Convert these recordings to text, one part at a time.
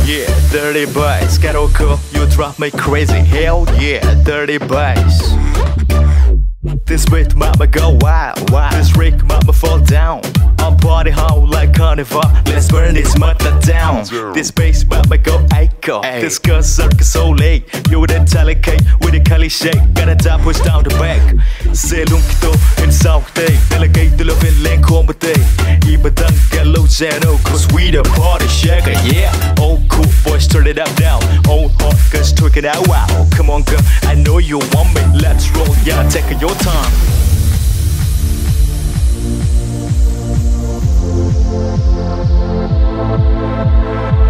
yeah, dirty bass. Ghetto cool, you drive me crazy. Hell yeah, dirty bass. This beat mama go wild, wild. This rig mama fall down. I'm party hard like carnival. Let's burn this mother down. This bass mama go acho. This girl circus so late. You the delicate with the Cali shake. Gotta top push down the back. Say lunchito in South Day. Delegate the love in Lane Comedy. Even done get low channel. Cause we the party shaker, yeah. Old cool boys turn it up now. Old hot girls twerk it out, wow. Come on girl, I know you want me. Let's roll, yeah, take your time.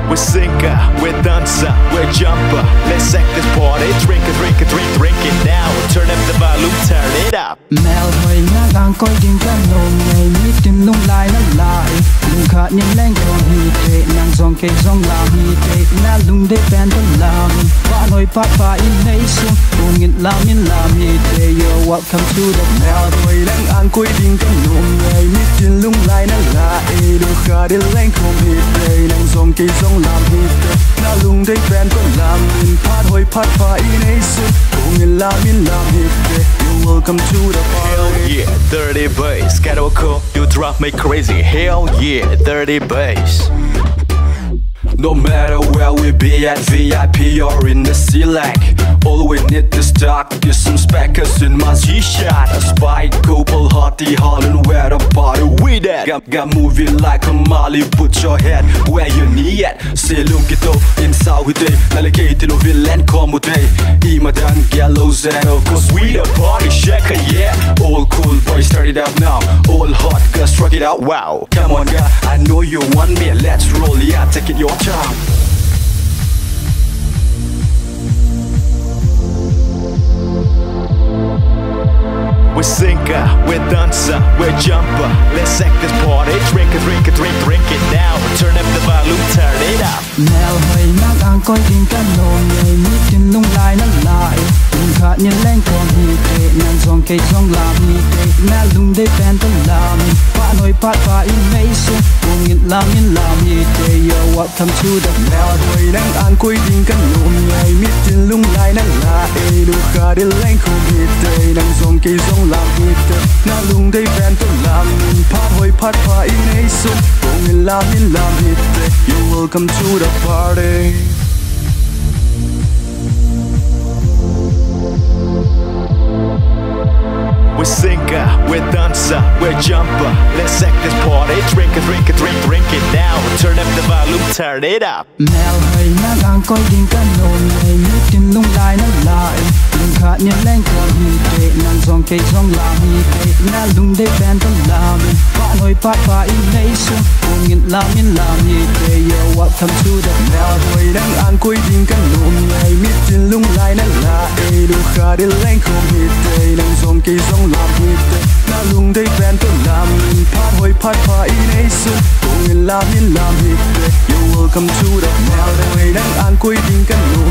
We're singer, we're dancer, we're jumper. Let's act this party. Drink it, drink it, drink it now. Turn up the volume, turn it up. Mèo hồi nhá gang coi đình cả nôm ngày mi tìm lung lại nó lại. Lung khát nhìn lên còn hi tệ, nàng dòng cây dòng làm hi tệ. Na lung để band tân làm, và nồi phát phá in hay xuống. Buồn nghịch làm in làm hi tệ. You're welcome to the mèo hồi đang ăn coi đình cả nôm ngày mi tìm lung lại nó lại. Lung khát đi lên còn hi tệ, nàng dòng cây dòng làm hi tệ. Na lung để band tân làm, phát hồi phát phá in hay xuống. Buồn nghịch làm in làm hi tệ. You're welcome to the hell yeah, dirty bass. Ghetto cool, you drive me crazy. Hell yeah, dirty bass. No matter where we be at VIP or in the CLAC, all we need is stock is some speakers in my G-Shot. A spike, couple hottie Holland, where the party we at. Got moving like a Molly, put your head where you need at. Say lungito in South Day, Nalagate no villain come day. Imadan yellow zero, cause we the party shaker, yeah. All cool boys, start it up now. All hot girls, struck it out, wow. Come on girl, I know you want me, let's roll, yeah, take it your time. We're singer, we're dancer, we're jumper. Let's act this party. Drink it, drink it, drink it now. Turn up the volume, turn it up. Mèo hồi nhá gang coi đình cả nôm ngày mi tìm lung lại nó lại. Lung khát nhìn lên còn hi tệ, nàng dòng cây dòng làm hi tệ. Na lung để band tân làm, và nồi phát phá in hay xuống. Buồn nghịch làm in làm hi tệ. You're welcome to the mèo hồi đang ăn coi đình cả nôm ngày mi tìm lung lại nó lại. Lung khát đi lên còn hi tệ, nàng dòng cây dòng làm hi tệ. Na lung để band tân làm, phát hồi phát phá in hay xuống. Buồn nghịch làm in làm hi tệ. You're welcome to the party. We're singer, we're dancer, we're jumper. Let's act this party. Drink it, drink it, drink it now. Turn up the volume, turn it up. Mèo hồi nhá gang coi đình cả nôm ngày mi tìm lung lại nó lại. Lung khát nhìn lên còn hi tệ, nàng dòng cây dòng làm hi tệ. Na lung để band tân làm, và nồi phát phá in hay xuống. Buồn nghịch làm in làm hi tệ. You're welcome to the mèo hồi đang ăn coi đình cả nôm ngày mi tìm lung lại nó lại. Lung khát đi lên còn hi tệ, nàng dòng cây dòng làm hi tệ. Na lung để band tân làm, phát hồi phát phá in hay xuống. Buồn nghịch làm in làm hi tệ. You're welcome to the mèo hồi đang ăn coi đình cả nôm